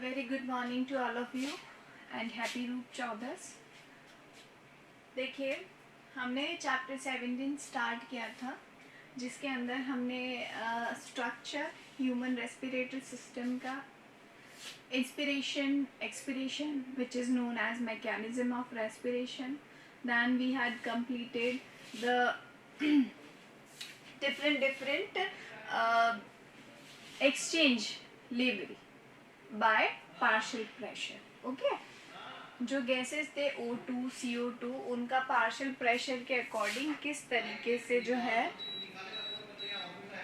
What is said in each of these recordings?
very good morning to all of you and happy रूप 14। देखिए, हमने चैप्टर 17 स्टार्ट किया था जिसके अंदर हमने स्ट्रक्चर ह्यूमन रेस्पिरेटरी सिस्टम का inspiration expiration which is known as mechanism of respiration. then we had completed the different exchange level by partial pressure। okay, जो गैसेस थे O2 CO2 उनका पार्शियल प्रेशर के अकॉर्डिंग किस तरीके से जो है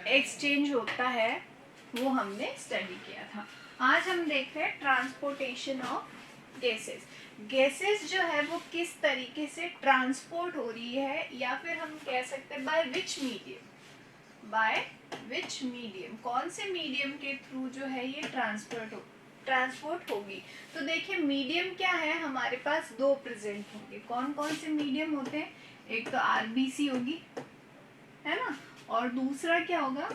एक्सचेंज होता है वो हमने स्टडी किया था। आज हम देख रहे हैं ट्रांसपोर्टेशन ऑफ गैसेस। गैसेस जो है वो किस तरीके से ट्रांसपोर्ट हो रही है, या फिर हम कह सकते हैं बाय विच मीडियम, कौन से मीडियम के थ्रू जो है ये ट्रांसपोर्ट होगी। तो देखिए मीडियम क्या है, हमारे पास दो प्रेजेंट होंगे। कौन कौन से मीडियम होते हैं, एक तो आरबीसी होगी है ना, और दूसरा क्या होगा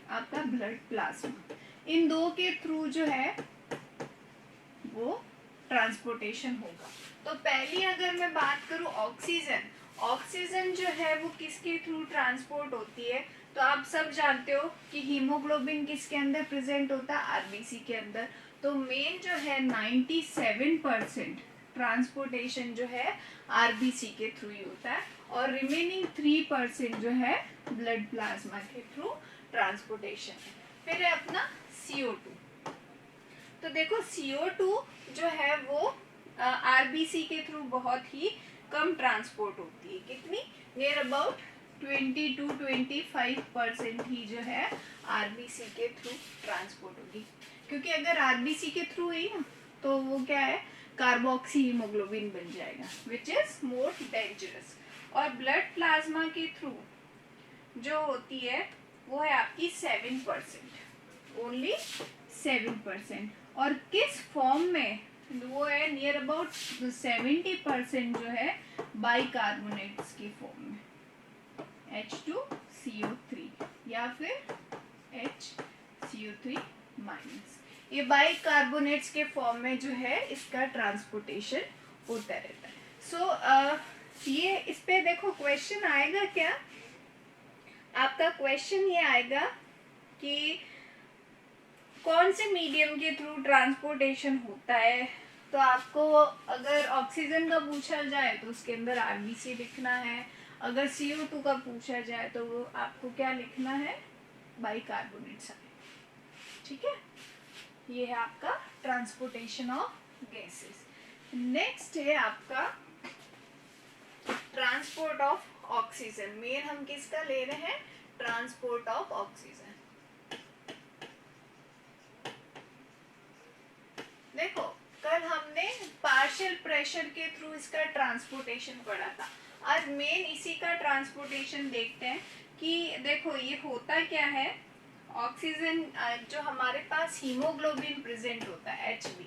आपका ब्लड प्लाज्मा। इन दो के थ्रू जो है वो ट्रांसपोर्टेशन होगा। तो पहली अगर मैं बात करूं ऑक्सीजन जो है वो किसके थ्रू ट्रांसपोर्ट होती है, तो आप सब जानते हो कि हीमोग्लोबिन किसके अंदर प्रेजेंट होता है, आरबीसी के अंदर। तो मेन जो है 97% ट्रांसपोर्टेशन जो है आरबीसी के थ्रू ही होता है, और रिमेनिंग 3% जो है ब्लड प्लाज्मा के थ्रू ट्रांसपोर्टेशन है। फिर है अपना CO2। तो देखो CO2 जो है वो आरबीसी के थ्रू बहुत ही कम ट्रांसपोर्ट होती है। कितनी, नियर अबाउट 20 to 25% ही जो है आरबीसी के थ्रू ट्रांसपोर्ट होगी, क्योंकि अगर आरबीसी के थ्रू ही ना तो वो क्या है कार्बोक्सी हीमोग्लोबिन बन जाएगा विच इज मोर डेंजरस। और ब्लड प्लाज्मा के थ्रू जो होती है वो है आपकी 7%, ओनली 7%। और किस फॉर्म में, वो है नियर अबाउट 70% जो है बाइकार्बोनेट्स की फॉर्म में, H2CO3 या फिर HCO3 माइनस, ये बाइकार्बोनेट्स के फॉर्म में जो है इसका ट्रांसपोर्टेशन होता रहता है। सो ये इस पे देखो क्वेश्चन आएगा क्या, आपका क्वेश्चन ये आएगा कि कौन से मीडियम के थ्रू ट्रांसपोर्टेशन होता है। तो आपको अगर ऑक्सीजन का पूछा जाए तो उसके अंदर आरबीसी लिखना है, अगर CO2 का पूछा जाए तो वो आपको क्या लिखना है, बाइकार्बोनेट्स। ठीक है, ये है आपका ट्रांसपोर्टेशन ऑफ गैसेस। नेक्स्ट है आपका ट्रांसपोर्ट ऑफ ऑक्सीजन। मेन हम किसका ले रहे हैं, ट्रांसपोर्ट ऑफ ऑक्सीजन। देखो कल हमने पार्शियल प्रेशर के थ्रू इसका ट्रांसपोर्टेशन पढ़ा था। आज मेन इसी का ट्रांसपोर्टेशन देखते हैं कि देखो ये होता क्या है। ऑक्सीजन जो हमारे पास हीमोग्लोबिन प्रेजेंट होता है, HB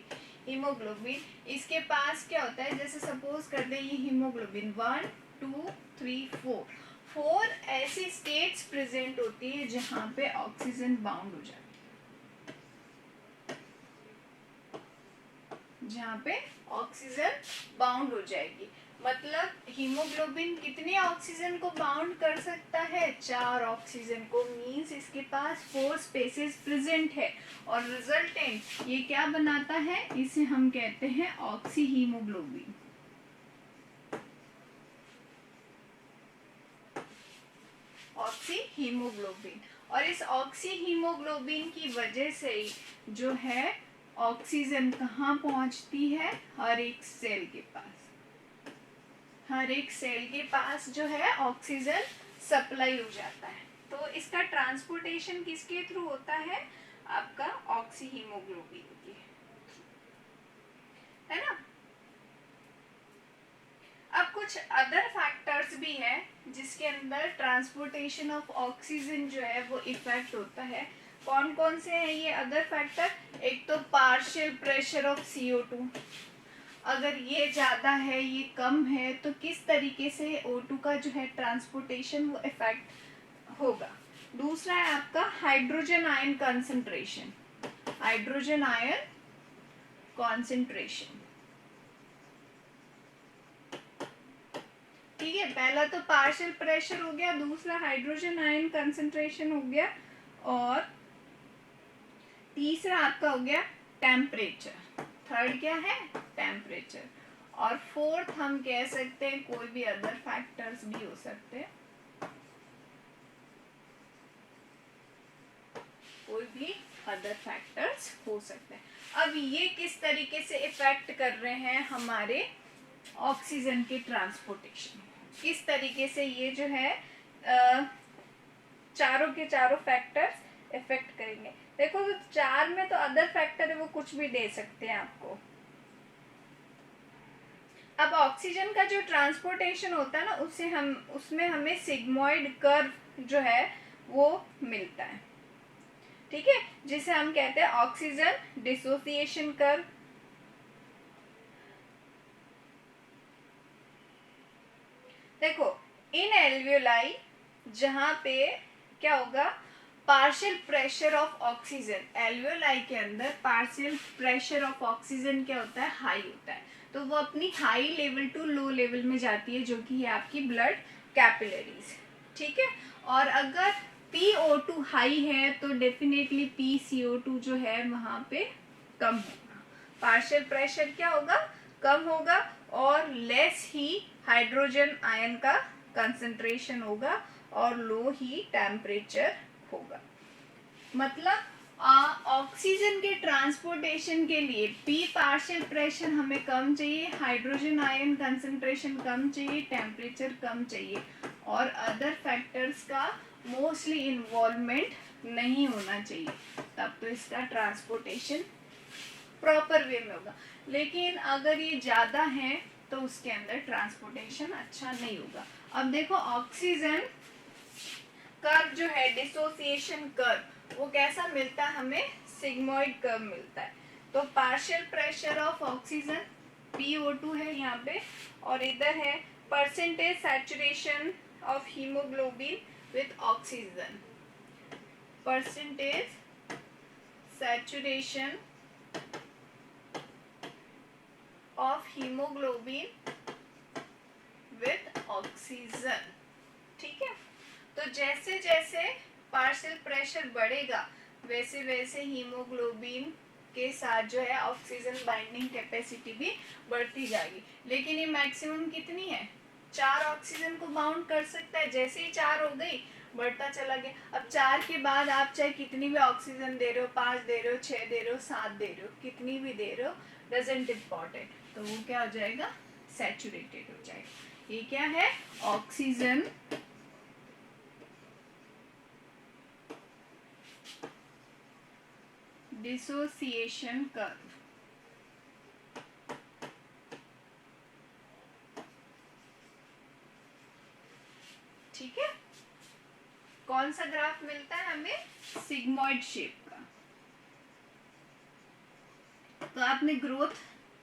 हीमोग्लोबिन, इसके पास क्या होता है, जैसे सपोज कर दे ये हीमोग्लोबिन 1 2 3 4 ऐसी स्टेट्स प्रेजेंट होती है जहां पे ऑक्सीजन बाउंड हो जाती है, जहाँ पे ऑक्सीजन बाउंड हो जाएगी। मतलब हीमोग्लोबिन कितने ऑक्सीजन को बाउंड कर सकता है, 4 ऑक्सीजन को। मींस इसके पास 4 स्पेसेस प्रेजेंट है, और रिजल्टेंट ये क्या बनाता है, इसे हम कहते हैं ऑक्सी हीमोग्लोबिन। ऑक्सी हीमोग्लोबिन, और इस ऑक्सी हीमोग्लोबिन की वजह से ही जो है ऑक्सीजन कहाँ पहुंचती है, हर एक सेल के पास। हर एक सेल के पास जो है ऑक्सीजन सप्लाई हो जाता है। तो इसका ट्रांसपोर्टेशन किसके थ्रू होता है, आपका ऑक्सी हीमोग्लोबिन के, है ना। अब कुछ अदर फैक्टर्स भी हैं जिसके अंदर ट्रांसपोर्टेशन ऑफ ऑक्सीजन जो है वो इफेक्ट होता है। कौन कौन से हैं ये अदर फैक्टर, एक तो पार्शियल प्रेशर ऑफ CO2, अगर ये ज़्यादा है ये कम है तो किस तरीके से O2 का जो है ट्रांसपोर्टेशन वो इफेक्ट होगा। दूसरा है आपका hydrogen ion concentration. Hydrogen ion concentration. ठीक है, पहला तो पार्शियल प्रेशर हो गया, दूसरा हाइड्रोजन आयन कंसेंट्रेशन हो गया, और तीसरा आपका हो गया टेम्परेचर। थर्ड क्या है? टेम्परेचर। और फोर्थ हम कह सकते हैं कोई भी अदर फैक्टर्स भी हो सकते हैं, कोई भी अदर फैक्टर्स हो सकते हैं। अब ये किस तरीके से इफेक्ट कर रहे हैं हमारे ऑक्सीजन के ट्रांसपोर्टेशन, किस तरीके से ये जो है चारों के चारों फैक्टर्स इफेक्ट करेंगे। देखो तो चार में तो अदर फैक्टर है, वो कुछ भी दे सकते हैं आपको। अब ऑक्सीजन का जो ट्रांसपोर्टेशन होता है ना, उसमें हमें सिग्मॉइड कर्व जो है वो मिलता है। ठीक है, जिसे हम कहते हैं ऑक्सीजन डिसोसिएशन कर्व। देखो इन एल्वियोलाई जहां पे क्या होगा, partial pressure of oxygen, alveoli के अंदर पार्शियल प्रेशर ऑफ ऑक्सीजन क्या होता है? हाई होता है। तो वो अपनी high level to low level में जाती है, जो कि है आपकी ब्लड कैपिलरीज। ठीक है, और अगर PO2 हाई है तो डेफिनेटली PCO2 जो है वहां पे कम होगा, पार्शियल प्रेशर क्या होगा? कम होगा, और लेस ही हाइड्रोजन आयन का कंसंट्रेशन होगा, और लो ही टेम्परेचर होगा। मतलब ऑक्सीजन के ट्रांसपोर्टेशन के लिए P पार्शियल प्रेशर हमें कम चाहिए, हाइड्रोजन आयन कंसंट्रेशन कम चाहिए, टेम्परेचर कम चाहिए, और अदर फैक्टर्स का मोस्टली इन्वॉल्वमेंट नहीं होना चाहिए, तब तो इसका ट्रांसपोर्टेशन प्रॉपर वे में होगा। लेकिन अगर ये ज़्यादा है तो उसके अंदर ट्रांसपोर्टेशन अच्छा नहीं होगा। अब देखो ऑक्सीजन कर्व जो है, डिसोसिएशन कर्व, वो कैसा मिलता है हमें? सिग्मॉइड कर्व मिलता है। तो partial pressure of oxygen PO2 है यहाँ पे, और इधर है percentage saturation of haemoglobin with oxygen, percentage saturation of haemoglobin with oxygen. ठीक है, तो जैसे जैसे पार्शियल प्रेशर बढ़ेगा वैसे वैसे हीमोग्लोबिन के साथ जो है ऑक्सीजन बाइंडिंग कैपेसिटी भी बढ़ती जाएगी। लेकिन ये मैक्सिमम कितनी है? 4 ऑक्सीजन को बाउंड कर सकता है। जैसे ही 4 हो गई बढ़ता चला गया। अब 4 के बाद आप चाहे कितनी भी ऑक्सीजन दे रहे हो, 5 दे रहे हो, 6 दे रहे हो, 7 दे रहे हो, कितनी भी दे रहे हो, डजंट इम्पॉर्टेंट, तो वो क्या हो जाएगा? सैचुरेटेड हो जाएगा। ये क्या है? Oxygen dissociation curve. ठीक है, कौन सा ग्राफ मिलता है हमें? सिग्मॉइड शेप का। तो आपने ग्रोथ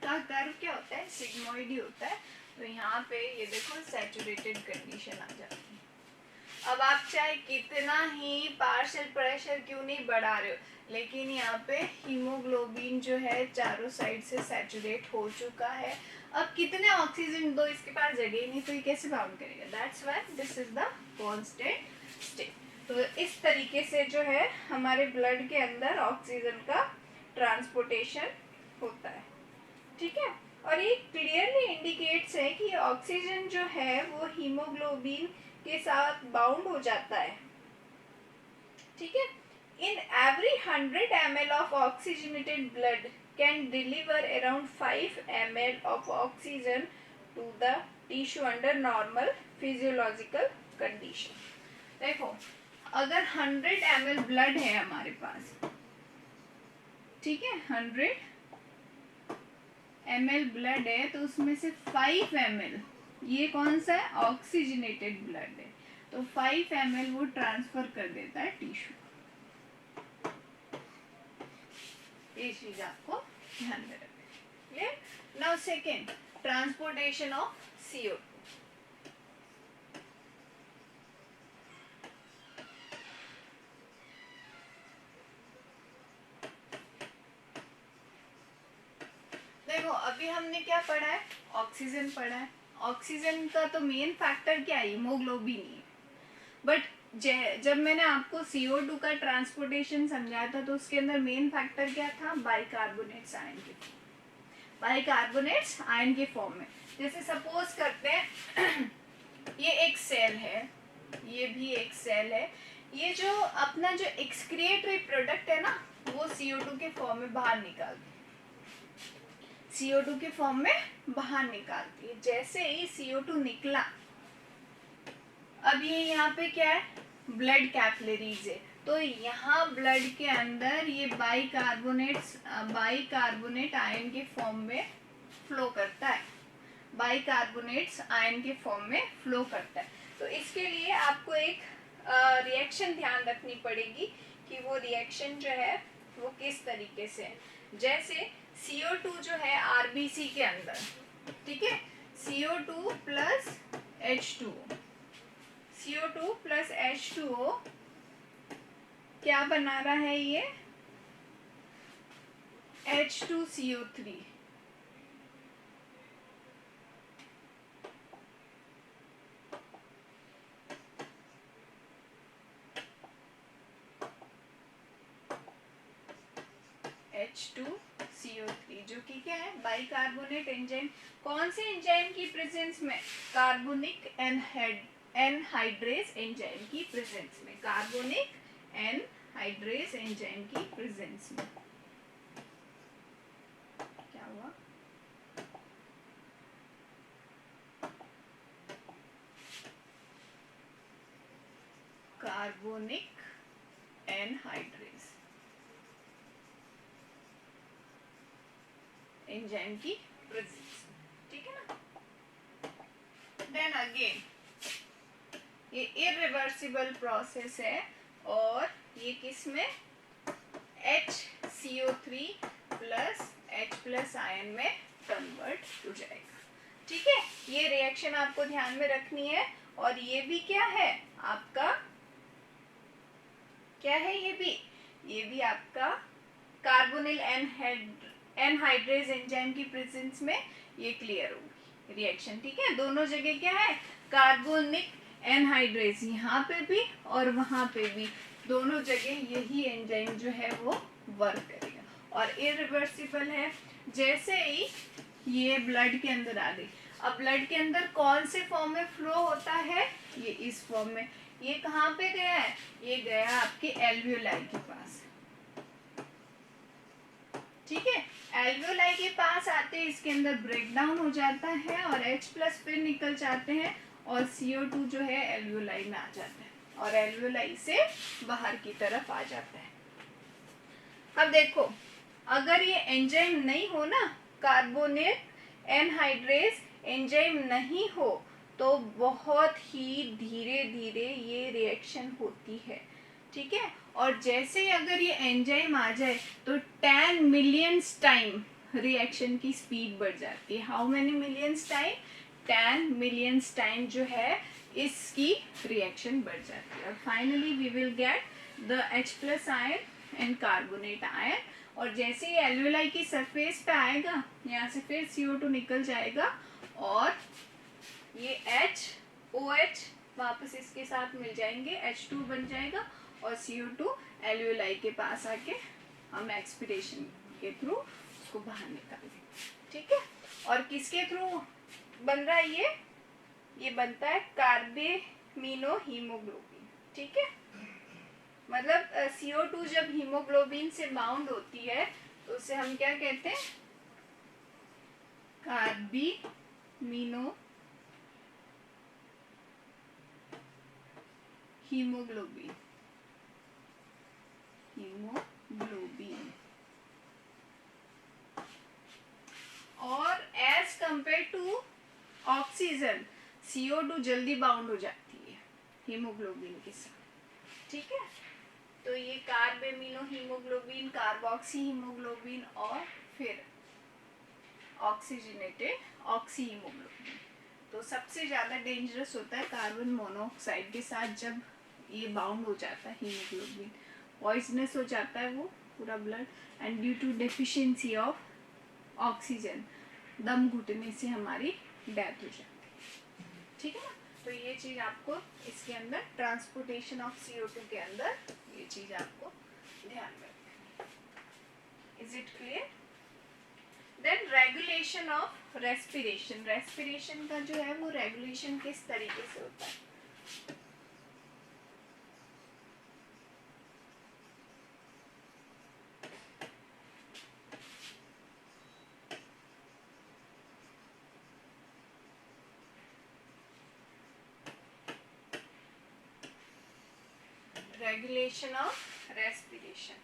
का कर्व क्या होता है? सिग्मॉइड ही होता है। तो यहाँ पे ये देखो सैचुरेटेड कंडीशन आ जाती है। अब आप चाहे कितना ही पार्शियल प्रेशर क्यों नहीं बढ़ा रहे हो, लेकिन यहाँ पे हीमोग्लोबिन जो है चारों साइड से सैचुरेट हो चुका है। अब कितने ऑक्सीजन दो, इसके पास जगह ही नहीं, तो ये कैसे बाउंड करेगा? That's why this is the constant state. तो इस तरीके से जो है हमारे ब्लड के अंदर ऑक्सीजन का ट्रांसपोर्टेशन होता है। ठीक है, और ये क्लियरली इंडिकेट्स है कि ऑक्सीजन जो है वो हीमोग्लोबिन के साथ बाउंड हो जाता है। ठीक है, in every 100 ml of oxygenated blood can deliver around 5 ml of oxygen to the tissue under normal physiological condition. देखो अगर 100 ml ब्लड है हमारे पास, ठीक है, 100 ml ब्लड है, तो उसमें से 5 ml ये कौन सा है? ऑक्सीजनेटेड ब्लड है, तो 5 ml वो ट्रांसफर कर देता है टिश्यू। ये चीज आपको ध्यान में रखनी है। Now second, transportation of CO2। अभी हमने क्या पढ़ा है, ऑक्सीजन पढ़ा है। ऑक्सीजन का तो मेन फैक्टर क्या है, हीमोग्लोबिन ही है। बट जब मैंने आपको CO2 का ट्रांसपोर्टेशन समझाया था तो उसके अंदर मेन फैक्टर क्या था, बाइकार्बोनेट्स आयन के, बाइकार्बोनेट्स आयन के फॉर्म में। जैसे सपोज करते हैं ये एक सेल है, ये भी एक सेल है, ये जो अपना जो एक्सक्रिएटरी प्रोडक्ट है ना वो CO2 के फॉर्म में बाहर निकालती है, CO2 के फॉर्म में बाहर निकालती है। जैसे ही CO2 निकला, अब ये यहाँ पे क्या है, ब्लड कैपिलरीज है, तो यहाँ ब्लड के अंदर ये बाइकार्बोनेट आयन के फॉर्म में फ्लो करता है, बाइकार्बोनेट्स आयन के फॉर्म में फ्लो करता है। तो इसके लिए आपको एक रिएक्शन ध्यान रखनी पड़ेगी कि वो रिएक्शन जो है वो किस तरीके से है। जैसे CO2 जो है RBC के अंदर, ठीक है, CO2 प्लस H2O क्या बना रहा है, ये H2CO3। H2CO3 जो कि क्या है, बाइकार्बोनेट एंजाइम। कौन से एंजाइम की प्रेजेंस में, कार्बोनिक एनहाइड्रेज एंजाइम की प्रेजेंस में, कार्बोनिक एनहाइड्रेज एंजाइम की प्रेजेंस में। क्या हुआ, कार्बोनिक एनहाइड्रेज एंजाइम की प्रेजेंस, ठीक है ना। देन अगेन ये इरिवर्सिबल प्रोसेस है और ये किस में, HCO3 plus H plus ion में कन्वर्ट हो जाएगा, ठीक है। ये रिएक्शन आपको ध्यान में रखनी है। और ये भी क्या है आपका, क्या है ये भी आपका कार्बोनिल एनहाइड्रेज एंजाइम की प्रेजेंस में ये क्लियर होगी रिएक्शन, ठीक है। दोनों जगह क्या है, कार्बोनिक एनहाइड्रेज, यहाँ पे भी और वहां पे भी, दोनों जगह यही एंजाइम जो है वो वर्क करेगा और इरिवर्सिबल है। जैसे ही ये ब्लड के अंदर आ गई, अब ब्लड के अंदर कौन से फॉर्म में फ्लो होता है, ये इस फॉर्म में। ये कहाँ पे गया है, ये गया आपके एल्वियोलाई के पास, ठीक है। एल्वियोलाई के पास आते हैं, इसके अंदर ब्रेक डाउन हो जाता है और H प्लस फिर निकल जाते हैं और CO2 जो है एल्वियोलाई में आ जाता है और एल्वियोलाई से बाहर की तरफ आ जाता है। अब देखो, अगर ये एंजाइम नहीं हो ना, कार्बोनेट एनहाइड्रेज एंजाइम नहीं हो तो बहुत ही धीरे धीरे ये रिएक्शन होती है, ठीक है। और जैसे ही अगर ये एंजाइम आ जाए तो 10 मिलियंस टाइम रिएक्शन की स्पीड बढ़ जाती है। How many millions time, 10 millions time जो है इसकी रिएक्शन बढ़ जाती है। और finally we will get the H plus ion and carbonate ion. और जैसे ही एल्वियोलाई की सरफेस पे आएगा, यहाँ से फिर CO2 निकल जाएगा और ये OH वापस इसके साथ मिल जाएंगे, H2 बन जाएगा और CO2 एल्वियोलाई के पास आके हम एक्सपिरेशन के थ्रू उसको बाहर निकालेंगे, ठीक है। और किसके थ्रू बन रहा है ये बनता है कार्बेमिनो हीमोग्लोबिन, ठीक है। मतलब CO2 जब हीमोग्लोबिन से बाउंड होती है तो उसे हम क्या कहते हैं, कार्बेमिनो हीमोग्लोबिन, और as compared to oxygen CO2 जल्दी बाउंड हो जाती है हीमोग्लोबिन के साथ, ठीक है। तो ये कार्बेमिनो हीमोग्लोबिन, कार्बोक्सी हीमोग्लोबिन और फिर ऑक्सीजनेटेड ऑक्सी हीमोग्लोबिन। तो सबसे ज़्यादा डेंजरस होता है कार्बन मोनोऑक्साइड के साथ, जब ये बाउंड हो जाता है हीमोग्लोबिन, पॉइजनस हो जाता है वो पूरा blood, and due to deficiency of oxygen दम घुटने से हमारी डेथ हो जाती है। ठीक है ना, तो ये चीज आपको इसके अंदर ट्रांसपोर्टेशन ऑफ CO2 के अंदर ये चीज आपको ध्यान रखना। Is it clear? Then regulation of respiration. Respiration का जो है वो रेगुलेशन किस तरीके से होता है? रेगुलेशन ऑफ रेस्पिरेशन,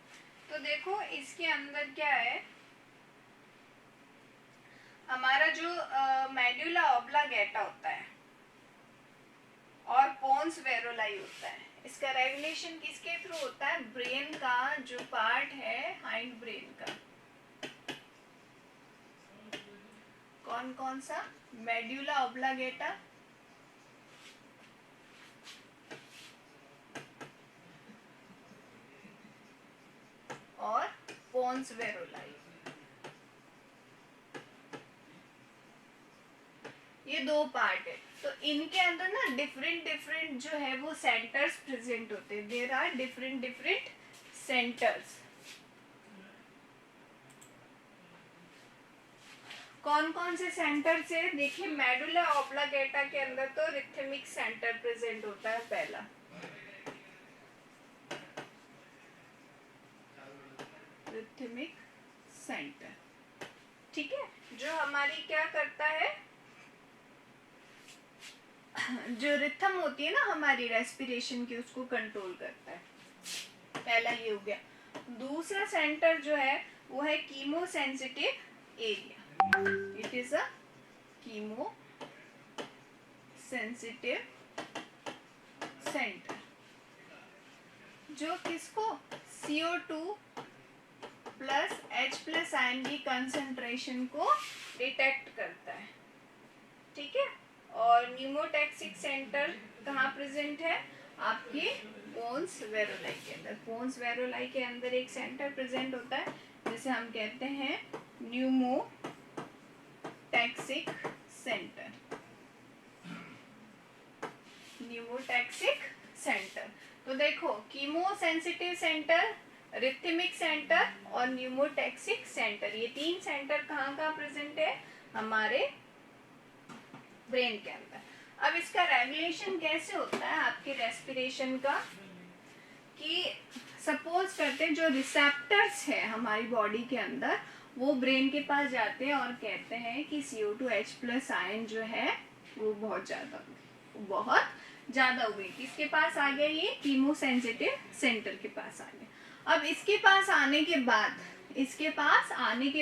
तो देखो इसके अंदर क्या है, हमारा जो मेडुला ऑब्लांगेटा होता है और पोन्स वेरोलाई होता है, इसका रेगुलेशन किसके थ्रू होता है? ब्रेन का जो पार्ट है हाइंड ब्रेन का, कौन कौन सा? मेडुला ऑब्लांगेटा, और पोन्स वेरोलाई, ये दो पार्ट है। तो इनके अंदर ना डिफरेंट डिफरेंट जो है वो सेंटर्स प्रेजेंट होते हैं। There are different different centres. कौन कौन से सेंटर्स है? देखिए मेडुला ऑब्लांगेटा के अंदर तो रिथमिक सेंटर प्रेजेंट होता है पहला, रिथमिक सेंटर, ठीक है, जो हमारी क्या करता है, जो रिथम होती है ना हमारी रेस्पिरेशन की, उसको कंट्रोल करता है। पहला ये हो गया। दूसरा सेंटर जो है वो है chemo sensitive area. It is a chemo sensitive centre, जो किसको? CO2 प्लस H+ आयन की कंसंट्रेशन को डिटेक्ट करता है। ठीक है, और न्यूमोटैक्सिक सेंटर कहाँ प्रेजेंट है? आपके पोन्स वेरोलाई के अंदर। पोन्स वेरोलाई के अंदर एक सेंटर प्रेजेंट होता है जिसे हम कहते हैं न्यूमोटैक्सिक सेंटर। न्यूमोटैक्सिक सेंटर, तो देखो chemo sensitive centre, rhythmic centre और न्यूमोटैक्सिक सेंटर, ये तीन सेंटर कहाँ कहाँ प्रेजेंट है? हमारे ब्रेन के अंदर। अब इसका रेगुलेशन कैसे होता है आपके रेस्पिरेशन का? कि सपोज करते हैं जो रिसेप्टर्स है हमारी बॉडी के अंदर, वो ब्रेन के पास जाते हैं और कहते हैं कि CO2 H+ आयन जो है वो बहुत ज्यादा हो गई। किसके पास आ गया? ये कीमो सेंसिटिव सेंटर के पास आ गया। अब इसके पास आने के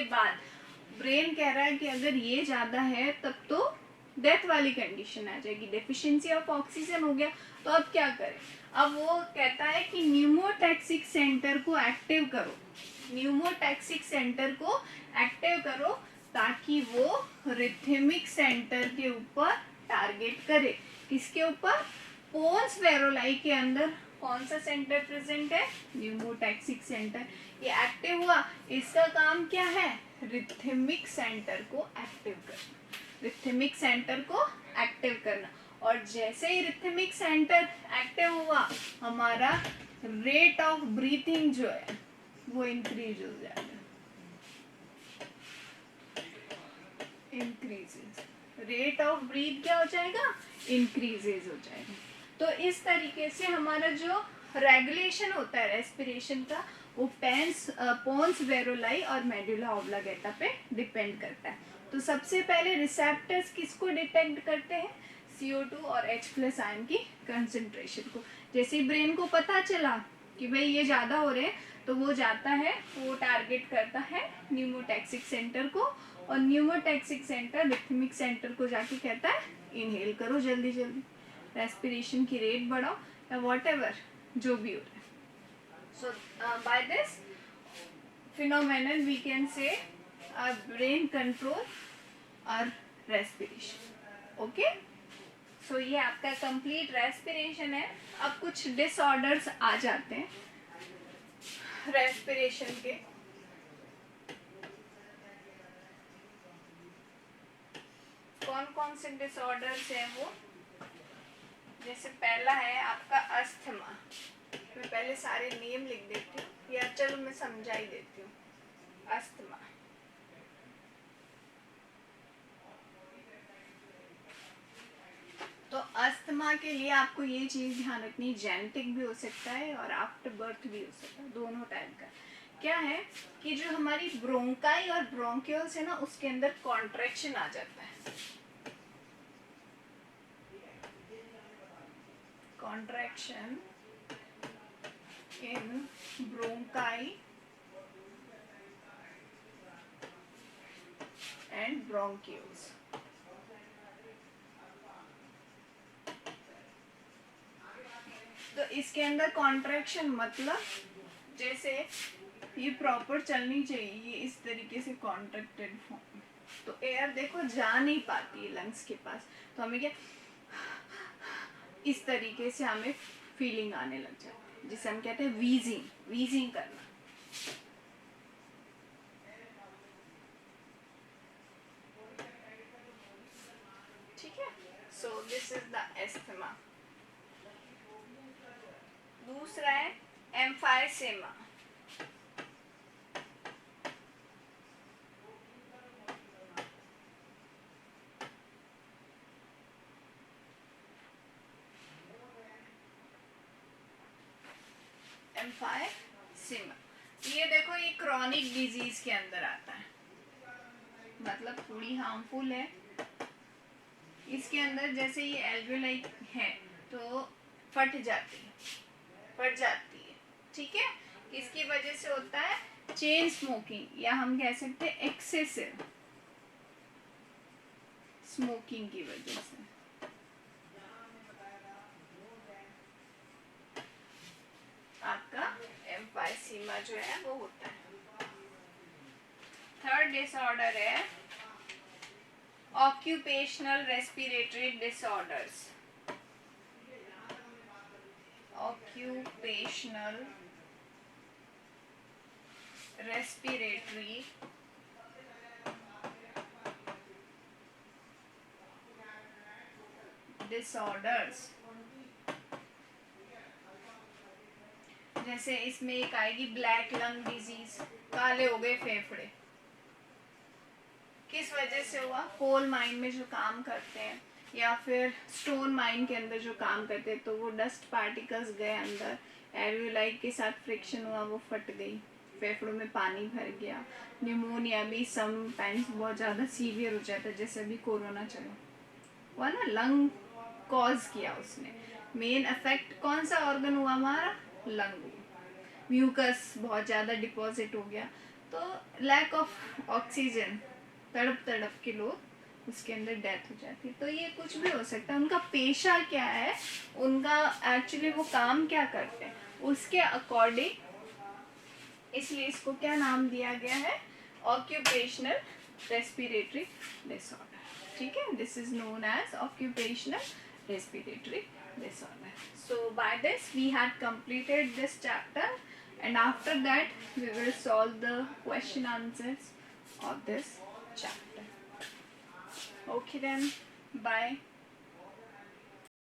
बाद ब्रेन कह रहा है कि अगर ये ज्यादा है तब तो डेथ वाली कंडीशन आ जाएगी, डेफिशिएंसी ऑफ ऑक्सीजन हो गया। तो अब क्या करें? अब वो कहता है कि न्यूमोटैक्सिक सेंटर को एक्टिव करो, न्यूमोटैक्सिक सेंटर को एक्टिव करो ताकि वो रिथमिक सेंटर के ऊपर टारगेट करे। किसके ऊपर? पोन्स वेरोलाई के अंदर कौन सा सेंटर प्रेजेंट है? Pneumotaxic centre. ये एक्टिव हुआ, इसका काम क्या है? रिथमिक सेंटर को एक्टिव करना, रिथमिक सेंटर को एक्टिव करना। और जैसे ही रिथमिक सेंटर एक्टिव हुआ, हमारा रेट ऑफ ब्रीथिंग जो है वो इंक्रीज हो जाएगा, इंक्रीजेस। रेट ऑफ ब्रीथ क्या हो जाएगा? इंक्रीजेस हो जाएगा। तो इस तरीके से हमारा जो रेगुलेशन होता है रेस्पिरेशन का, वो पोन्स वेरोलाई और मेडुला ऑब्लांगेटा पे डिपेंड करता है। तो सबसे पहले रिसेप्टर्स किसको डिटेक्ट करते हैं? CO2 और H+ आयन की कंसंट्रेशन को। जैसे ही ब्रेन को पता चला कि भाई ये ज़्यादा हो रहे हैं, तो वो जाता है, वो टारगेट करता है न्यूमोटैक्सिक सेंटर को, और न्यूमोटैक्सिक सेंटर रिथमिक सेंटर को जाके कहता है इनहेल करो जल्दी जल्दी, रेस्पिरेशन की रेट बढ़ाओ या व्हाटएवर जो भी हो रहा है। So by this phenomenon we can say our brain control our respiration. Okay, so ये आपका complete respiration है। अब कुछ disorders आ जाते हैं respiration के। कौन कौन से डिसऑर्डर्स हैं वो, जैसे पहला है आपका अस्थमा। मैं पहले सारे नेम लिख देती हूँ, या चलो मैं समझा ही देती हूँ। अस्थमा, तो अस्थमा के लिए आपको ये चीज ध्यान रखनी, जेनेटिक भी हो सकता है और आफ्टर बर्थ भी हो सकता है, दोनों टाइप का। क्या है कि जो हमारी ब्रोंकाई और ब्रोंक्यूल्स है ना, उसके अंदर कॉन्ट्रैक्शन आ जाता है। Contraction in bronchi and bronchioles. तो इसके अंदर कॉन्ट्रैक्शन मतलब जैसे ये प्रॉपर चलनी चाहिए, ये इस तरीके से कॉन्ट्रैक्टेड फॉर्म, तो एयर देखो जा नहीं पाती है लंग्स के पास, तो हमें क्या इस तरीके से हमें फीलिंग आने लग जाती है, जिसे हम कहते हैं वीजिंग, वीजिंग करना। ठीक है, so this is the asthma. दूसरा है एम्फाइसेमा। एम्फाइसेमा, ये देखो ये क्रॉनिक डिजीज के अंदर आता है, मतलब थोड़ी हार्मफुल है। इसके अंदर जैसे ये एल्वियोलाई है तो फट जाती है, ठीक है। किसकी वजह से होता है? चेन स्मोकिंग, या हम कह सकते हैं एक्सेसिव स्मोकिंग की वजह से। आपका एम्फाइसीमा जो है वो होता है। थर्ड डिसऑर्डर है occupational respiratory disorders. Occupational respiratory disorders. जैसे इसमें एक आएगी ब्लैक लंग डिजीज, काले हो गए फेफड़े। किस वजह से हुआ? कोल माइन में जो काम करते हैं या फिर स्टोन माइन के अंदर जो काम करते हैं, तो वो डस्ट पार्टिकल्स गए अंदर, एल्वियोलाई के साथ फ्रिक्शन हुआ, वो फट गई, फेफड़ों में पानी भर गया। निमोनिया भी सम टाइम्स बहुत ज़्यादा सीवियर हो जाता है, जैसे अभी कोरोना चला हुआ ना, लंग कॉज किया उसने। मेन इफेक्ट कौन सा ऑर्गन हुआ हमारा? लंग। म्यूकस बहुत ज़्यादा डिपॉजिट हो गया, तो लैक ऑफ ऑक्सीजन, तड़प तड़प के लोग उसके अंदर डेथ हो जाती है। तो ये कुछ भी हो सकता है। उनका पेशा क्या है, उनका एक्चुअली वो काम क्या करते हैं, उसके अकॉर्डिंग, इसलिए इसको क्या नाम दिया गया है? Occupational respiratory disorder. ठीक है, this is known as occupational respiratory disorder. So by this we had completed this chapter, and after that we will solve the question answers of this chapter. Okay then, bye.